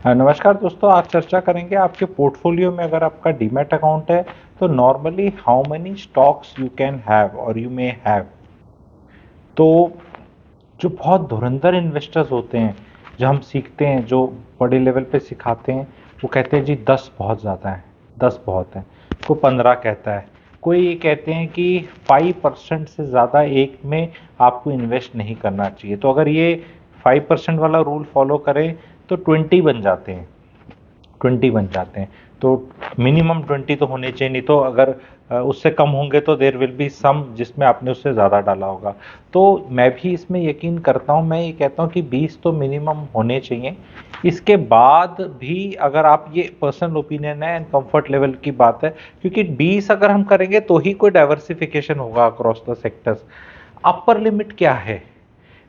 नमस्कार दोस्तों, आज चर्चा करेंगे आपके पोर्टफोलियो में अगर आपका डीमैट अकाउंट है तो normally how many stocks you can have और यू मे हैव। तो जो बहुत धुरंधर इन्वेस्टर्स होते हैं, जो हम सीखते हैं, जो बड़े लेवल पे सिखाते हैं, वो कहते हैं जी 10 बहुत ज़्यादा है, 10 बहुत है। कोई 15 कहता है, कोई ये कहते हैं कि 5% से ज़्यादा एक में आपको इन्वेस्ट नहीं करना चाहिए। तो अगर ये 5% वाला रूल फॉलो करें तो 20 बन जाते हैं, 20 बन जाते हैं। तो मिनिमम 20 तो होने चाहिए, नहीं तो अगर उससे कम होंगे तो देर विल बी सम जिसमें आपने उससे ज़्यादा डाला होगा। तो मैं भी इसमें यकीन करता हूँ, मैं ये कहता हूँ कि 20 तो मिनिमम होने चाहिए। इसके बाद भी अगर आप, ये पर्सनल ओपिनियन है एंड कंफर्ट लेवल की बात है, क्योंकि 20 अगर हम करेंगे तो ही कोई डाइवर्सिफिकेशन होगा across the sectors. Upper limit क्या है?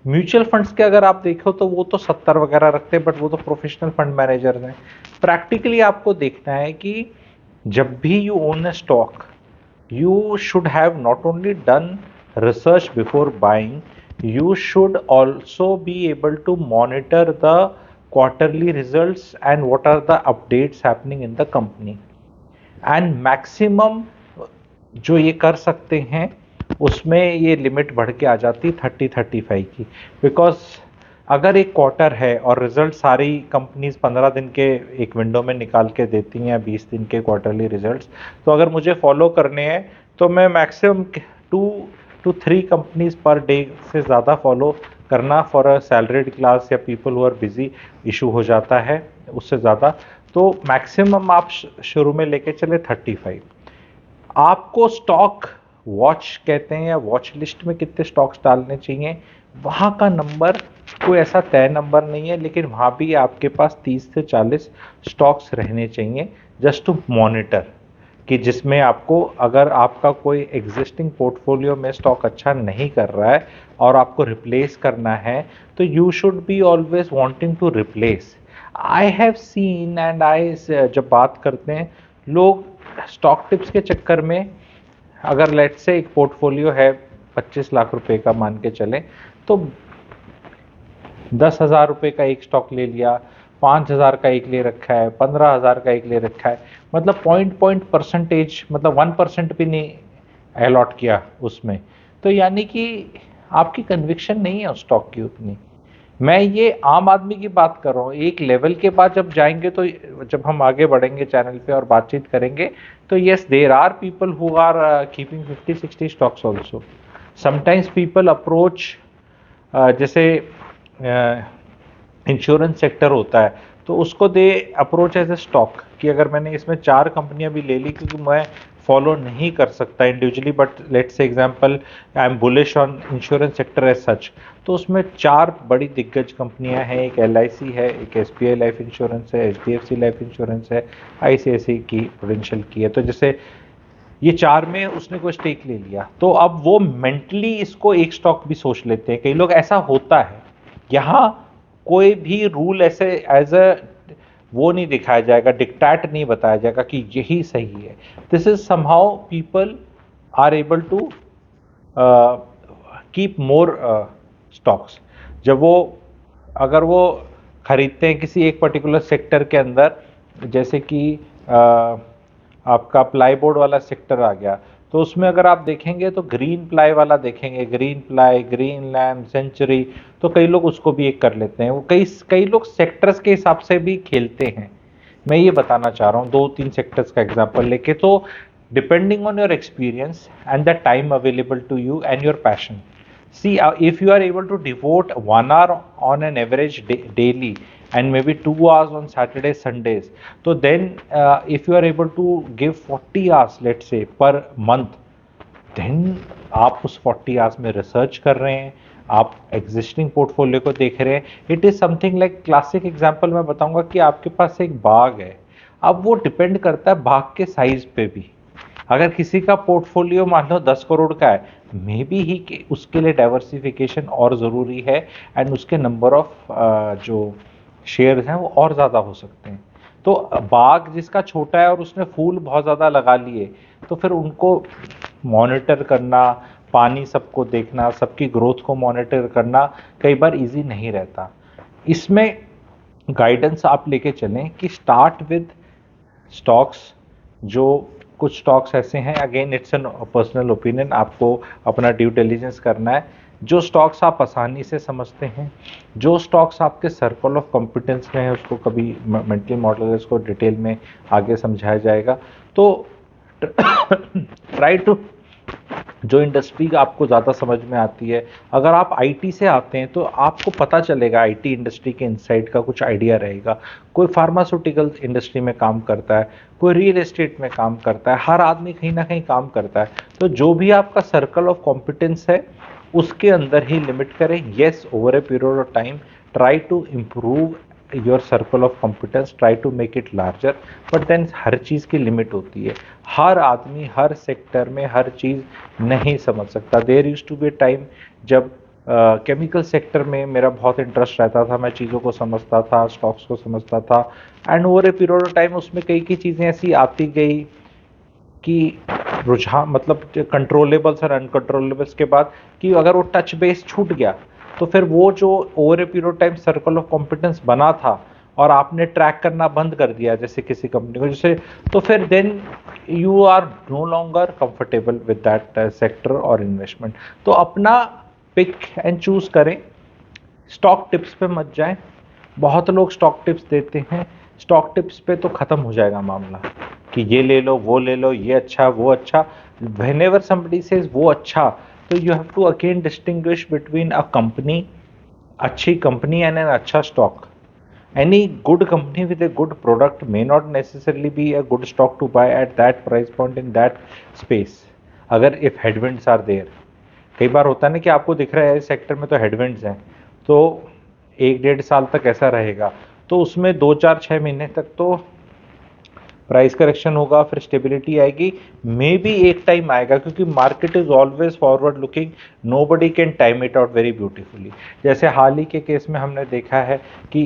म्यूचुअल फंड्स के अगर आप देखो तो वो तो 70 वगैरह रखते हैं, बट वो तो प्रोफेशनल फंड मैनेजर्स हैं। प्रैक्टिकली आपको देखना है कि जब भी you own a stock, you should have not only done research before buying, you should also be able to monitor the quarterly results and what are the updates happening in the company, and maximum जो ये कर सकते हैं उसमें ये limit बढ़ के आ जाती है 30-35 की। बिकॉज अगर एक क्वार्टर है और रिजल्ट सारी कंपनीज 15 दिन के एक विंडो में निकाल के देती हैं या 20 दिन के क्वार्टरली रिजल्ट्स, तो अगर मुझे फॉलो करने हैं तो मैं maximum 2 to 3 companies per day से ज़्यादा फॉलो करना फॉर अ सैलरीड क्लास या people who are busy issue हो जाता है उससे ज़्यादा। तो मैक्सिमम आप शुरू में लेके चले 35। आपको स्टॉक वॉच कहते हैं या वॉच लिस्ट में कितने स्टॉक्स डालने चाहिए, वहाँ का नंबर कोई ऐसा तय नंबर नहीं है, लेकिन वहाँ भी आपके पास 30 से 40 स्टॉक्स रहने चाहिए जस्ट टू मॉनिटर, कि जिसमें आपको, अगर आपका कोई एग्जिस्टिंग पोर्टफोलियो में स्टॉक अच्छा नहीं कर रहा है और आपको रिप्लेस करना है, तो you should be always wanting to replace. I have seen and I, जब बात करते हैं लोग स्टॉक टिप्स के चक्कर में, अगर लेट से एक पोर्टफोलियो है 25 लाख रुपए का मान के चलें, तो 10,000 रुपये का एक स्टॉक ले लिया, 5,000 का एक ले रखा है, 15,000 का एक ले रखा है, मतलब पॉइंट परसेंटेज, मतलब 1% भी नहीं अलॉट किया उसमें। तो यानी कि आपकी कन्विक्शन नहीं है उस स्टॉक की उतनी। मैं ये आम आदमी की बात कर रहा हूँ, एक लेवल के बाद जब जाएंगे तो, जब हम आगे बढ़ेंगे चैनल पे और बातचीत करेंगे, तो yes there are people who are keeping 50-60 stocks also. Sometimes people approach, जैसे इंश्योरेंस सेक्टर होता है तो उसको they approach as a stock, कि अगर मैंने इसमें 4 कंपनियां भी ले ली, क्योंकि मैं फॉलो नहीं कर सकता individually, but let's say example I am bullish on insurance sector as such, तो उसमें 4 बड़ी दिग्गज कंपनियां हैं, एक LIC है, एक SBI लाइफ इंश्योरेंस है, HDFC लाइफ इंश्योरेंस है, ICICI की प्रूडेंशियल की है। तो जैसे ये 4 में उसने कोई स्टेक ले लिया, तो अब वो मेंटली इसको एक स्टॉक भी सोच लेते हैं, कई लोग, ऐसा होता है। यहाँ कोई भी रूल ऐसे एज अ वो नहीं दिखाया जाएगा, डिक्टेट नहीं बताया जाएगा कि यही सही है। This is somehow people are able to keep more stocks. जब वो, अगर वो खरीदते हैं किसी एक पर्टिकुलर सेक्टर के अंदर, जैसे कि आपका प्लाई बोर्ड वाला सेक्टर आ गया, तो उसमें अगर आप देखेंगे तो ग्रीन प्लाई वाला देखेंगे, Green Ply, Green Lamp, Century, तो कई लोग उसको भी एक कर लेते हैं। वो कई कई लोग सेक्टर्स के हिसाब से भी खेलते हैं। मैं ये बताना चाह रहा हूँ 2-3 सेक्टर्स का एग्जांपल लेके। तो depending on your experience and the time available to you and your passion, see if you are able to devote 1 hour on an average daily and maybe 2 hours on Saturdays Sundays, so then if you are able to give 40 hours let's say per month, then आप उस 40 hours में research कर रहे हैं, आप existing portfolio को देख रहे हैं। It is something like, classic example मैं बताऊंगा कि आपके पास एक बाग है। अब वो डिपेंड करता है बाग के साइज पे भी। अगर किसी का पोर्टफोलियो मान लो 10 करोड़ का है, मे बी ही कि उसके लिए डाइवर्सिफिकेशन और ज़रूरी है, एंड उसके नंबर ऑफ जो शेयर्स हैं वो और ज़्यादा हो सकते हैं। तो बाग जिसका छोटा है और उसने फूल बहुत ज़्यादा लगा लिए, तो फिर उनको मॉनिटर करना, पानी सबको देखना, सबकी ग्रोथ को मॉनिटर करना कई बार इजी नहीं रहता। इसमें गाइडेंस आप लेके चलें कि स्टार्ट विद स्टॉक्स, जो कुछ स्टॉक्स ऐसे हैं, again it's an personal opinion, आपको अपना ड्यू डिलिजेंस करना है, जो स्टॉक्स आप आसानी से समझते हैं, जो स्टॉक्स आपके सर्कल ऑफ कॉम्पिटेंस में है, उसको कभी मेंटल मॉडल इसको डिटेल में आगे समझाया जाएगा। तो ट्राई टू, जो इंडस्ट्री आपको ज़्यादा समझ में आती है, अगर आप आईटी से आते हैं तो आपको पता चलेगा, आईटी इंडस्ट्री के इनसाइड का कुछ आइडिया रहेगा। कोई फार्मास्यूटिकल इंडस्ट्री में काम करता है, कोई रियल एस्टेट में काम करता है, हर आदमी कहीं ना कहीं काम करता है। तो जो भी आपका सर्कल ऑफ कॉम्पिटेंस है उसके अंदर ही लिमिट करें। Yes, over a period of time try to improve your circle of competence, try to make it larger, but then हर चीज़ की लिमिट होती है। हर आदमी हर सेक्टर में हर चीज़ नहीं समझ सकता। There used to be time जब केमिकल सेक्टर में मेरा बहुत इंटरेस्ट रहता था, मैं चीज़ों को समझता था, स्टॉक्स को समझता था, and over a period of time उसमें कई चीज़ें ऐसी आती गई कि रुझान, मतलब कंट्रोलेबल्स और अनकंट्रोलेबल्स के बाद, कि अगर वो टच बेस छूट गया तो फिर वो जो over a period time circle of competence बना था और आपने ट्रैक करना बंद कर दिया जैसे किसी कंपनी को, जैसे, तो फिर then you are no longer comfortable with that sector और इन्वेस्टमेंट। तो अपना पिक एंड चूज करें, स्टॉक टिप्स पे मत जाएं। बहुत लोग स्टॉक टिप्स देते हैं, स्टॉक टिप्स पे तो खत्म हो जाएगा मामला कि ये ले लो, वो ले लो, ये अच्छा, वो अच्छा। whenever somebody says वो अच्छा, तो you have to again distinguish between a company, अच्छी कंपनी एंड एन अच्छा stock. Any good company with a good product may not necessarily be a good stock to buy at that price point in that space, अगर if headwinds are there। कई बार होता है ना कि आपको दिख रहा है इस सेक्टर में तो हेडविंड्स हैं, तो 1-1.5 साल तक ऐसा रहेगा, तो उसमें 2-4-6 महीने तक तो प्राइस करेक्शन होगा, फिर स्टेबिलिटी आएगी। मे बी एक टाइम आएगा, क्योंकि market is always forward looking, nobody can time it out very beautifully. जैसे हाल ही के केस में हमने देखा है कि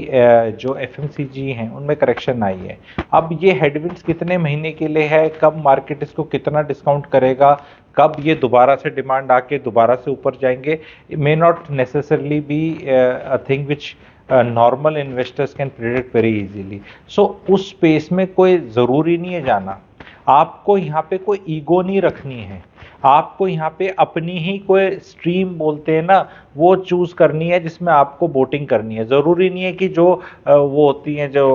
जो एफएमसीजी हैं उनमें करेक्शन आई है। अब ये हेडविंड्स कितने महीने के लिए है, कब मार्केट इसको कितना डिस्काउंट करेगा, कब ये दोबारा से डिमांड आके दोबारा से ऊपर जाएंगे, may not necessarily be a thing which normal investors can predict very easily. So उस स्पेस में कोई ज़रूरी नहीं है जाना। आपको यहाँ पे कोई ईगो नहीं रखनी है, आपको यहाँ पे अपनी ही कोई स्ट्रीम बोलते हैं ना, वो चूज करनी है जिसमें आपको बोटिंग करनी है। ज़रूरी नहीं है कि जो वो होती हैं जो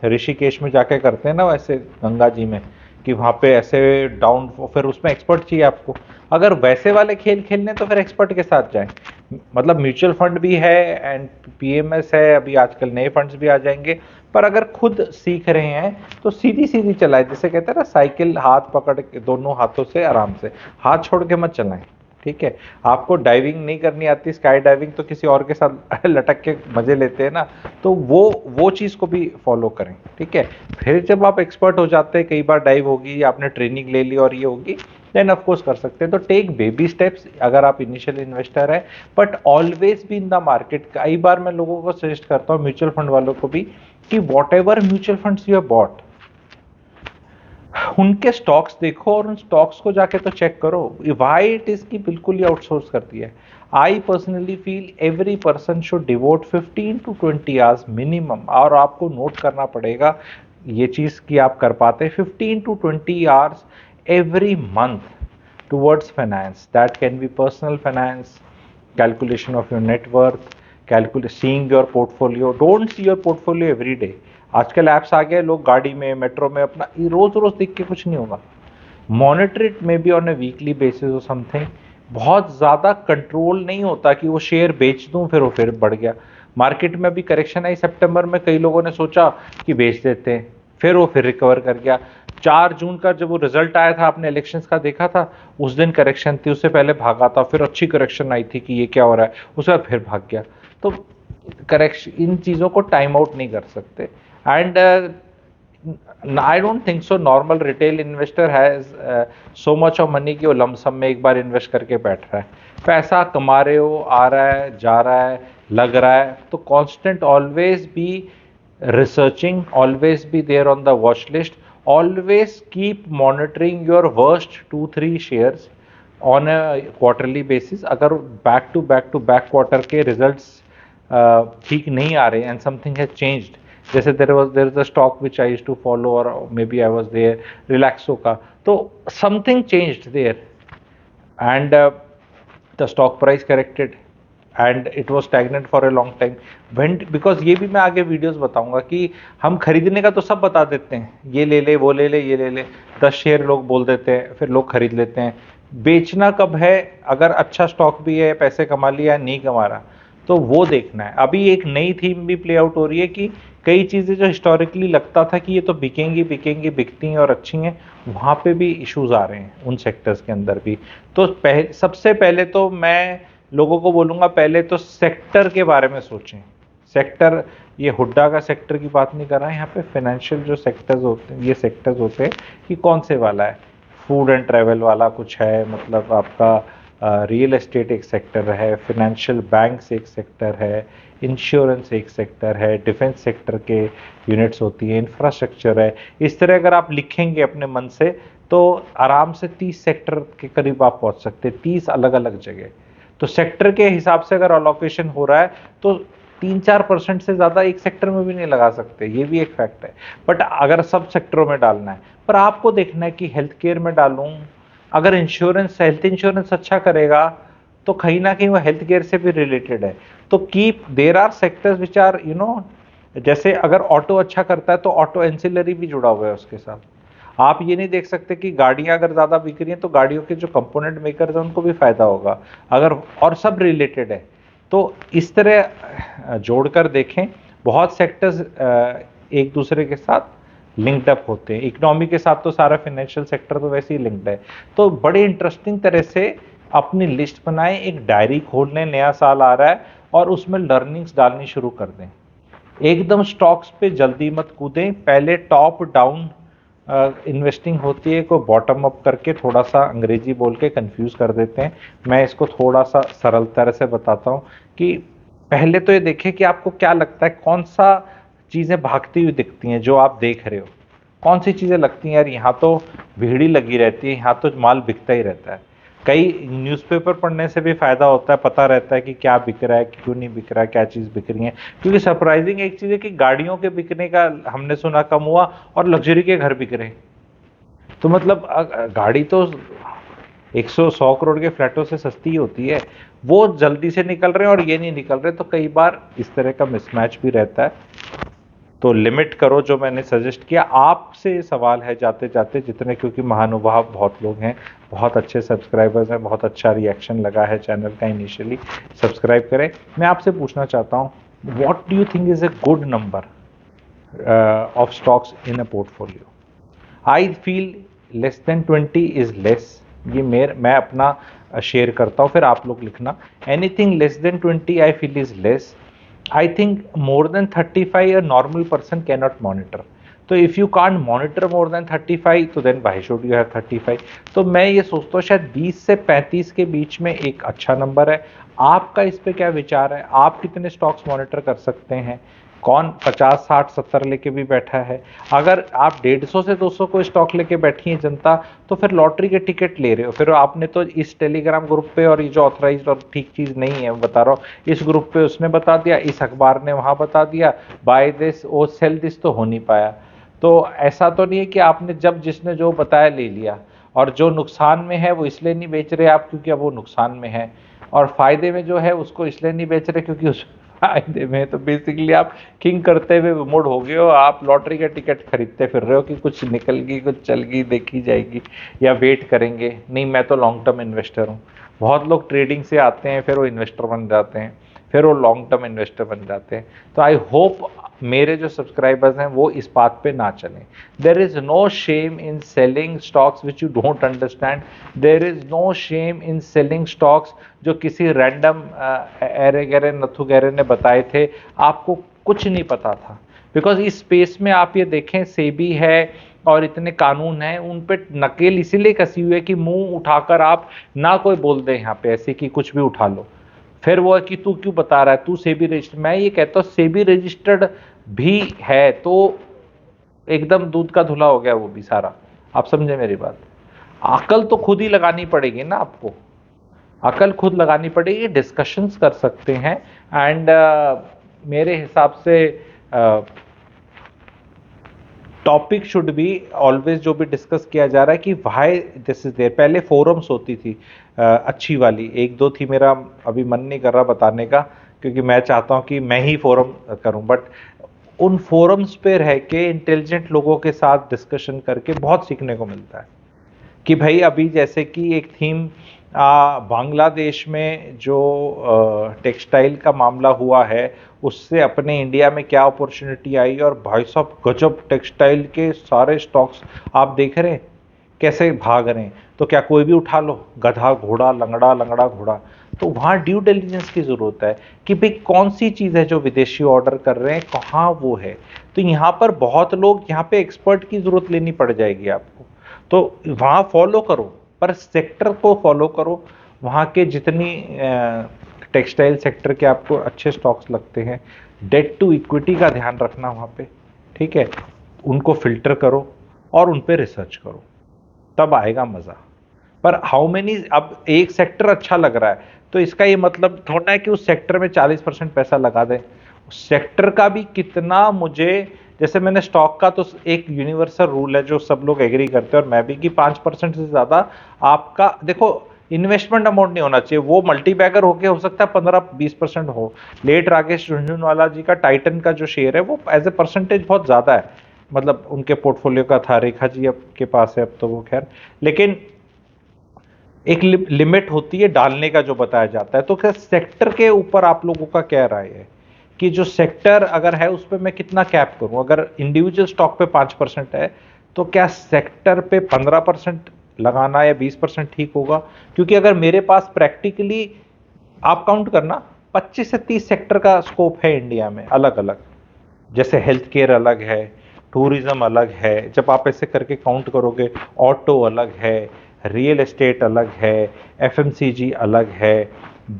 ऋषिकेश में जाके करते हैं ना, वैसे गंगा जी में, कि वहाँ पे ऐसे डाउन, फिर उसमें एक्सपर्ट चाहिए आपको। अगर वैसे वाले खेल खेलने तो फिर एक्सपर्ट के साथ जाएं। मतलब म्यूचुअल फंड भी है एंड पीएमएस है, अभी आजकल नए फंड्स भी आ जाएंगे, पर अगर खुद सीख रहे हैं तो सीधी सीधी चलाएं, जैसे कहते हैं ना साइकिल हाथ पकड़ के दोनों हाथों से आराम से, हाथ छोड़ के मत चलाएं। ठीक है, आपको डाइविंग नहीं करनी आती, स्काई डाइविंग तो किसी और के साथ लटक के मजे लेते हैं ना, तो वो चीज़ को भी फॉलो करें। ठीक है, फिर जब आप एक्सपर्ट हो जाते हैं, कई बार डाइव होगी, आपने ट्रेनिंग ले ली और ये होगी, देन ऑफ कोर्स कर सकते हैं। तो टेक बेबी स्टेप्स अगर आप इनिशियल इन्वेस्टर है, बट ऑलवेज भी इन द मार्केट। कई बार मैं लोगों को सजेस्ट करता हूँ, म्यूचुअल फंड वालों को भी, कि what ever mutual funds you have bought, उनके स्टॉक्स देखो और उन स्टॉक्स को जाके तो चेक करो। वाई इट इज की बिल्कुल ही आउटसोर्स कर दिया है। I personally feel every person should devote 15 to 20 hours minimum, और आपको नोट करना पड़ेगा ये चीज कि आप कर पाते 15 to 20 hours every month towards finance. That can be personal finance, calculation of your net worth, seeing your portfolio. Don't see your portfolio every day. आजकल ऐप्स आ गए, लोग गाड़ी में मेट्रो में अपना रोज रोज देख के कुछ नहीं होगा। Monitor it may be on A weekly basis और समथिंग। बहुत ज़्यादा कंट्रोल नहीं होता कि वो शेयर बेच दूं फिर वो फिर बढ़ गया। मार्केट में भी करेक्शन आई सितंबर में, कई लोगों ने सोचा कि बेच देते हैं, फिर वो फिर रिकवर कर गया। 4 जून का जब वो रिजल्ट आया था, आपने इलेक्शंस का देखा था, उस दिन करेक्शन थी, उससे पहले भागा था, फिर अच्छी करेक्शन आई थी कि ये क्या हो रहा है, उसके बाद फिर भाग गया। तो करेक्शन, इन चीज़ों को टाइम आउट नहीं कर सकते। And I don't think so normal retail investor has so much of money कि वो लमसम में एक बार इन्वेस्ट करके बैठ रहा है। पैसा कमा रहे हो, आ रहा है, जा रहा है, लग रहा है, तो constant always be researching, always be there on the watch list, always keep monitoring your worst 2-3 shares on a quarterly basis। अगर बैक टू बैक क्वार्टर के रिजल्ट्स ठीक नहीं आ रहे एंड समथिंग हैज चेंज्ड, जैसे there is a stock which I used to follow और maybe I was there, Relaxo का, तो something changed there and the stock price corrected and it was stagnant for a long time when, because ये भी मैं आगे videos बताऊंगा कि हम खरीदने का तो सब बता देते हैं, ये ले ले वो ले ले ये ले ले, 10 शेयर लोग बोल देते हैं, फिर लोग खरीद लेते हैं। बेचना कब है, अगर अच्छा स्टॉक भी है, पैसे कमा लिया या नहीं कमा रहा, तो वो देखना है। अभी एक नई थीम भी प्ले आउट हो रही है कि कई चीज़ें जो हिस्टोरिकली लगता था कि ये तो बिकेंगी बिकेंगी बिकती हैं और अच्छी हैं, वहाँ पे भी इश्यूज आ रहे हैं उन सेक्टर्स के अंदर भी। तो सबसे पहले तो मैं लोगों को बोलूँगा, पहले तो सेक्टर के बारे में सोचें। सेक्टर, ये हुड्डा का सेक्टर की बात नहीं कर रहा है यहाँ पे, फाइनेंशियल जो सेक्टर्स होते हैं, ये सेक्टर्स होते हैं कि कौन से वाला है, फूड एंड ट्रैवल वाला कुछ है, मतलब आपका रियल एस्टेट एक सेक्टर है, फाइनेंशियल बैंक्स एक सेक्टर है, इंश्योरेंस एक सेक्टर है, डिफेंस सेक्टर के यूनिट्स होती है, इंफ्रास्ट्रक्चर है। इस तरह अगर आप लिखेंगे अपने मन से तो आराम से 30 सेक्टर के करीब आप पहुंच सकते हैं, 30 अलग अलग जगह। तो सेक्टर के हिसाब से अगर अलोकेशन हो रहा है तो 3-4% से ज़्यादा एक सेक्टर में भी नहीं लगा सकते, ये भी एक फैक्ट है। बट अगर सब सेक्टरों में डालना है, पर आपको देखना है कि हेल्थ केयर में डालूं, अगर इंश्योरेंस, हेल्थ इंश्योरेंस अच्छा करेगा तो कहीं ना कहीं वो हेल्थ केयर से भी रिलेटेड है। तो keep, there are sectors which are जैसे अगर ऑटो अच्छा करता है तो ऑटो एंसिलरी भी जुड़ा हुआ है उसके साथ। आप ये नहीं देख सकते कि गाड़ियां अगर ज़्यादा बिक रही हैं तो गाड़ियों के जो कंपोनेंट मेकर्स हैं उनको भी फायदा होगा, अगर, और सब रिलेटेड है। तो इस तरह जोड़कर देखें, बहुत सेक्टर्स एक दूसरे के साथ लिंक्ड अप होते हैं। इकोनॉमी के साथ तो सारा फाइनेंशियल सेक्टर तो वैसे ही लिंक्ड है। तो बड़े इंटरेस्टिंग तरह से अपनी लिस्ट बनाएं, एक डायरी खोल लें, नया साल आ रहा है, और उसमें लर्निंग्स डालनी शुरू कर दें। एकदम स्टॉक्स पे जल्दी मत कूदें, पहले टॉप डाउन इन्वेस्टिंग होती है, को बॉटम अप करके, थोड़ा सा अंग्रेजी बोल के कंफ्यूज कर देते हैं। मैं इसको थोड़ा सा सरल तरह से बताता हूँ कि पहले तो ये देखें कि आपको क्या लगता है, कौन सा चीज़ें भागती हुई दिखती हैं जो आप देख रहे हो, कौन सी चीज़ें लगती हैं यार यहाँ तो भीड़ ही लगी रहती है, यहाँ तो माल बिकता ही रहता है। कई न्यूज़पेपर पढ़ने से भी फायदा होता है, पता रहता है कि क्या बिक रहा है, क्यों नहीं बिक रहा है, क्या चीज़ बिक रही है। क्योंकि सरप्राइजिंग एक चीज़ है कि गाड़ियों के बिकने का हमने सुना कम हुआ और लग्जरी के घर बिक रहे हैं। तो मतलब गाड़ी तो 100 करोड़ के फ्लैटों से सस्ती होती है, वो जल्दी से निकल रहे हैं और ये नहीं निकल रहे, तो कई बार इस तरह का मिसमैच भी रहता है। तो लिमिट करो, जो मैंने सजेस्ट किया। आपसे सवाल है जाते जाते, जितने, क्योंकि महानुभाव बहुत लोग हैं, बहुत अच्छे सब्सक्राइबर्स हैं, बहुत अच्छा रिएक्शन लगा है चैनल का, इनिशियली सब्सक्राइब करें। मैं आपसे पूछना चाहता हूँ, what do you think is a good number of stocks in a portfolio? I feel less than 20 is less. ये मैं अपना शेयर करता हूँ, फिर आप लोग लिखना। Anything less than 20 I feel is less. I think more than 35 a normal person cannot monitor. तो if you can't monitor more than 35, तो then why should you have 35? तो मैं ये सोचता हूँ शायद 20 से 35 के बीच में एक अच्छा नंबर है। आपका इस पे क्या विचार है? आप कितने स्टॉक्स मॉनिटर कर सकते हैं? कौन 50, 60, 70 लेके भी बैठा है? अगर आप 150 से 200 को स्टॉक लेके बैठी है जनता, तो फिर लॉटरी के टिकट ले रहे हो। फिर आपने तो इस टेलीग्राम ग्रुप पे, और ये जो ऑथराइज्ड और ठीक चीज़ नहीं है मैं बता रहा हूँ, इस ग्रुप पे उसने बता दिया, इस अखबार ने वहाँ बता दिया, buy this oh sell this, तो हो नहीं पाया। तो ऐसा तो नहीं है कि आपने जब जिसने जो बताया ले लिया, और जो नुकसान में है वो इसलिए नहीं बेच रहे आप क्योंकि अब वो नुकसान में है, और फायदे में जो है उसको इसलिए नहीं बेच रहे क्योंकि उस फायदे में। तो बेसिकली आप किंग करते हुए विमोड हो गए हो, आप लॉटरी का टिकट खरीदते फिर रहे हो कि कुछ निकल गई, कुछ चल गई, देखी जाएगी, या वेट करेंगे। नहीं, मैं तो लॉन्ग टर्म इन्वेस्टर हूँ। बहुत लोग ट्रेडिंग से आते हैं, फिर वो इन्वेस्टर बन जाते हैं, फिर वो लॉन्ग टर्म इन्वेस्टर बन जाते हैं। तो आई होप मेरे जो सब्सक्राइबर्स हैं वो इस बात पे ना चलें। There is no shame in selling stocks which you don't understand. There is no shame in selling stocks जो किसी रैंडम एरे गैरे नथु गैरे ने बताए थे, आपको कुछ नहीं पता था। बिकॉज इस स्पेस में आप ये देखें, सेबी है और इतने कानून हैं, उन पे नकेल इसीलिए कसी हुई है कि मुंह उठाकर आप ना कोई बोल दे यहाँ पे ऐसे कि कुछ भी उठा लो। फिर वो है कि तू क्यों बता रहा है, तू सेबी रजिस्टर्ड। मैं ये कहता हूँ सेबी रजिस्टर्ड भी है तो एकदम दूध का धुला हो गया वो भी सारा। आप समझे मेरी बात? अकल तो खुद ही लगानी पड़ेगी ना आपको, अकल खुद लगानी पड़ेगी। डिस्कशंस कर सकते हैं एंड मेरे हिसाब से टॉपिक शुड बी ऑलवेज जो भी डिस्कस किया जा रहा है कि व्हाई दिस इज देयर। पहले फोरम्स होती थी अच्छी वाली, एक दो थी, मेरा अभी मन नहीं कर रहा बताने का क्योंकि मैं चाहता हूं कि मैं ही फोरम करूं, बट उन फोरम्स पे रह के इंटेलिजेंट लोगों के साथ डिस्कशन करके बहुत सीखने को मिलता है। कि भाई अभी जैसे कि एक थीम बांग्लादेश में जो टेक्सटाइल का मामला हुआ है उससे अपने इंडिया में क्या अपॉर्चुनिटी आई, और भाई साहब गजब टेक्सटाइल के सारे स्टॉक्स आप देख रहे हैं कैसे भाग रहे हैं। तो क्या कोई भी उठा लो, गधा घोड़ा लंगड़ा लंगड़ा घोड़ा। तो वहाँ ड्यू डिलिजेंस की ज़रूरत है कि भाई कौन सी चीज़ है जो विदेशी ऑर्डर कर रहे हैं, कहाँ वो है। तो यहाँ पर बहुत लोग, यहाँ पे एक्सपर्ट की ज़रूरत लेनी पड़ जाएगी आपको। तो वहाँ फॉलो करो, पर सेक्टर को फॉलो करो। वहाँ के जितनी टेक्सटाइल सेक्टर के आपको अच्छे स्टॉक्स लगते हैं, डेट टू इक्विटी का ध्यान रखना वहाँ पे, ठीक है, उनको फिल्टर करो और उन पे रिसर्च करो, तब आएगा मज़ा। पर हाउ मेनी, अब एक सेक्टर अच्छा लग रहा है तो इसका ये मतलब थोड़ा है कि उस सेक्टर में 40% पैसा लगा दें। उस सेक्टर का भी कितना, मुझे जैसे मैंने स्टॉक का तो एक यूनिवर्सल रूल है जो सब लोग एग्री करते हैं और मैं भी, कि 5% से ज़्यादा आपका, देखो इन्वेस्टमेंट अमाउंट नहीं होना चाहिए, वो मल्टीबैगर होके हो सकता है 15-20% हो। लेट राकेश झुनझुनवाला जी का टाइटन का जो शेयर है वो एज ए परसेंटेज बहुत ज़्यादा है, मतलब उनके पोर्टफोलियो का था। रेखा जी अब के पास है अब तो वो, खैर, लेकिन एक लिमिट होती है डालने का जो बताया जाता है। तो क्या सेक्टर के ऊपर आप लोगों का क्या राय है कि जो सेक्टर अगर है उस पर मैं कितना कैप करूं? अगर इंडिविजुअल स्टॉक पे 5% है तो क्या सेक्टर पे 15% लगाना या 20% ठीक होगा? क्योंकि अगर मेरे पास प्रैक्टिकली, आप काउंट करना, 25 से 30 सेक्टर का स्कोप है इंडिया में अलग अलग। जैसे हेल्थ केयर अलग है, टूरिज्म अलग है, जब आप ऐसे करके काउंट करोगे, ऑटो अलग है, रियल एस्टेट अलग है, एफएमसीजी अलग है,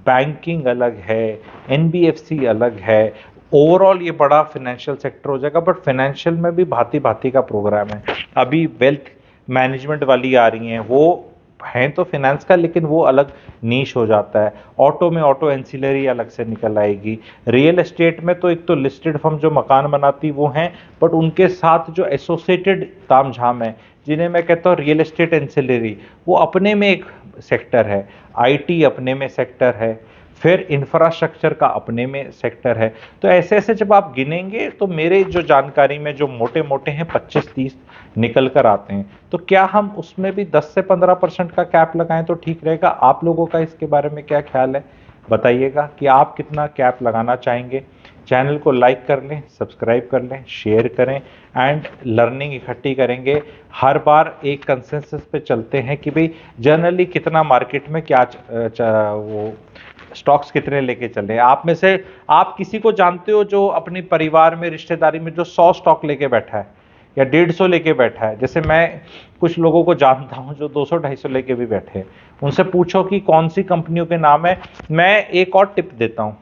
बैंकिंग अलग है, एनबीएफसी अलग है। ओवरऑल ये बड़ा फाइनेंशियल सेक्टर हो जाएगा। बट फाइनेंशियल में भी भांति भांति का प्रोग्राम है। अभी वेल्थ मैनेजमेंट वाली आ रही हैं, वो हैं तो फाइनेंस का, लेकिन वो अलग नीश हो जाता है। ऑटो में ऑटो एंसिलरी अलग से निकल आएगी। रियल एस्टेट में तो एक तो लिस्टेड फर्म जो मकान बनाती वो हैं, बट उनके साथ जो एसोसिएटेड तामझाम है, जिन्हें मैं कहता हूँ रियल एस्टेट एंसिलरी, वो अपने में एक सेक्टर है। आईटी अपने में सेक्टर है, फिर इंफ्रास्ट्रक्चर का अपने में सेक्टर है। तो ऐसे ऐसे जब आप गिनेंगे तो मेरे जो जानकारी में जो मोटे मोटे हैं 25-30 निकल कर आते हैं। तो क्या हम उसमें भी 10 से 15% का कैप लगाएं तो ठीक रहेगा? आप लोगों का इसके बारे में क्या ख्याल है, बताइएगा कि आप कितना कैप लगाना चाहेंगे। चैनल को लाइक कर लें, सब्सक्राइब कर लें, शेयर करें एंड लर्निंग इकट्ठी करेंगे। हर बार एक कंसेंसस पे चलते हैं कि भाई जनरली कितना मार्केट में क्या वो स्टॉक्स कितने लेके चल रहे हैं। आप में से आप किसी को जानते हो जो अपने परिवार में, रिश्तेदारी में जो 100 स्टॉक लेके बैठा है या 150 लेके बैठा है? जैसे मैं कुछ लोगों को जानता हूं जो 200-250 लेके भी बैठे हैं। उनसे पूछो कि कौन सी कंपनियों के नाम है। मैं एक और टिप देता हूं,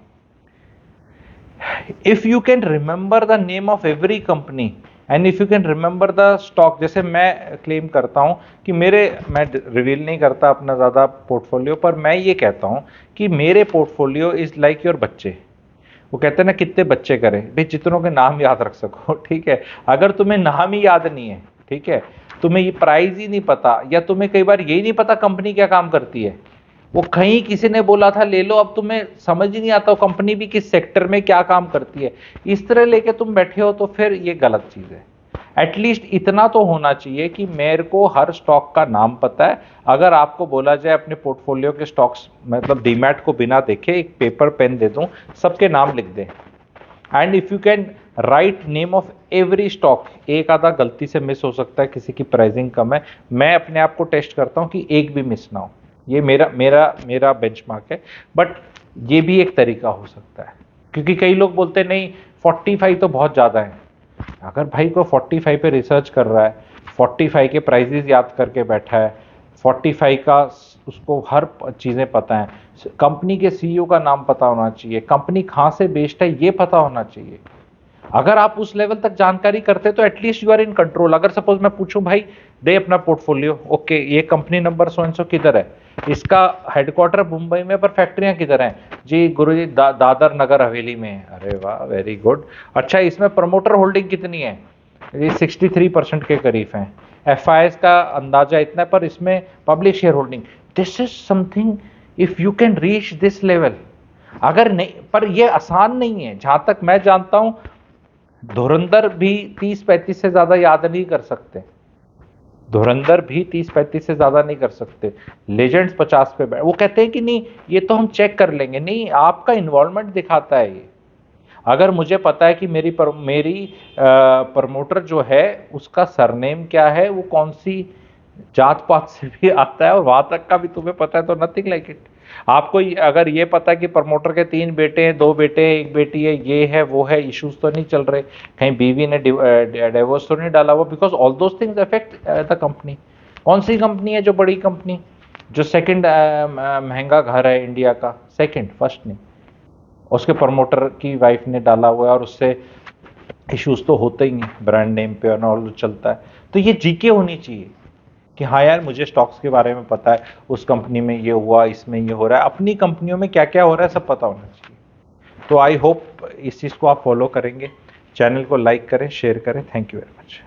if you can remember the name of every company and if you can remember the stock, जैसे मैं क्लेम करता हूं कि मैं रिवील नहीं करता अपना ज़्यादा पोर्टफोलियो, पर मैं ये कहता हूं कि मेरे पोर्टफोलियो इज लाइक योर बच्चे। वो कहते हैं ना, कितने बच्चे करें भाई, जितनों के नाम याद रख सको, ठीक है। अगर तुम्हें नाम ही याद नहीं है, ठीक है, तुम्हें ये प्राइस ही नहीं पता, या तुम्हें कई बार यही नहीं पता कंपनी क्या काम करती है, वो कहीं किसी ने बोला था ले लो, अब तुम्हें समझ ही नहीं आता कंपनी भी किस सेक्टर में क्या काम करती है, इस तरह लेके तुम बैठे हो, तो फिर ये गलत चीज है। एटलीस्ट इतना तो होना चाहिए कि मेरे को हर स्टॉक का नाम पता है। अगर आपको बोला जाए अपने पोर्टफोलियो के स्टॉक्स, मतलब डीमैट को बिना देखे एक पेपर पेन दे दूं, सबके नाम लिख दें, and if you can write name of every stock, एक आधा गलती से मिस हो सकता है, किसी की प्राइसिंग कम है, मैं अपने आप को टेस्ट करता हूं कि एक भी मिस ना हो। ये मेरा मेरा मेरा बेंचमार्क है। बट ये भी एक तरीका हो सकता है, क्योंकि कई लोग बोलते हैं नहीं 45 तो बहुत ज़्यादा है। अगर भाई को 45 पे रिसर्च कर रहा है, 45 के प्राइजेस याद करके बैठा है, 45 का उसको हर चीज़ें पता है, कंपनी के सीईओ का नाम पता होना चाहिए, कंपनी कहाँ से बेस्ड है ये पता होना चाहिए। अगर आप उस लेवल तक जानकारी करते तो at least you are in control. अगर सपोज मैं पूछूं भाई दे अपना पोर्टफोलियो, ओके ये company number so and so किधर है, इसका हेडक्वार्टर मुंबई में, पर फैक्ट्रियां किधर हैं जी? गुरुजी दादर नगर हवेली में है। अरे वाह, वेरी गुड। अच्छा, इसमें प्रमोटर होल्डिंग कितनी है? ये 63% के करीब हैं। एफआईएस का अंदाजा इतना है, पर इसमें public share holding, this is something, if you can reach this level, अगर नहीं, पर ये आसान नहीं है। जहां तक मैं जानता हूं धुरंधर भी 30-35 से ज्यादा याद नहीं कर सकते, धुरंधर भी 30-35 से ज्यादा नहीं कर सकते, लेजेंड्स 50 पे वो कहते हैं कि नहीं ये तो हम चेक कर लेंगे। नहीं, आपका इन्वॉल्वमेंट दिखाता है ये। अगर मुझे पता है कि मेरी प्रमोटर जो है उसका सरनेम क्या है, वो कौन सी जात पात से भी आता है, और वहां तक का भी तुम्हें पता है, तो नथिंग लाइक इट। आपको अगर ये पता है कि प्रमोटर के 3 बेटे हैं, 2 बेटे हैं, 1 बेटी है, ये है वो है, इश्यूज तो नहीं चल रहे, कहीं बीवी ने डिवोर्स तो नहीं डाला हुआ, because all those things affect the company. कौन सी कंपनी है जो बड़ी कंपनी, जो सेकंड महंगा घर है इंडिया का, सेकंड, फर्स्ट नहीं, उसके प्रमोटर की वाइफ ने डाला हुआ है, और उससे इश्यूज तो होते ही हैं, ब्रांड नेम पे और ऑल चलता है। तो ये जीके होनी चाहिए कि हाँ यार मुझे स्टॉक्स के बारे में पता है, उस कंपनी में ये हुआ, इसमें ये हो रहा है, अपनी कंपनियों में क्या क्या हो रहा है सब पता होना चाहिए। तो आई होप इस चीज़ को आप फॉलो करेंगे। चैनल को लाइक करें, शेयर करें। Thank you very much.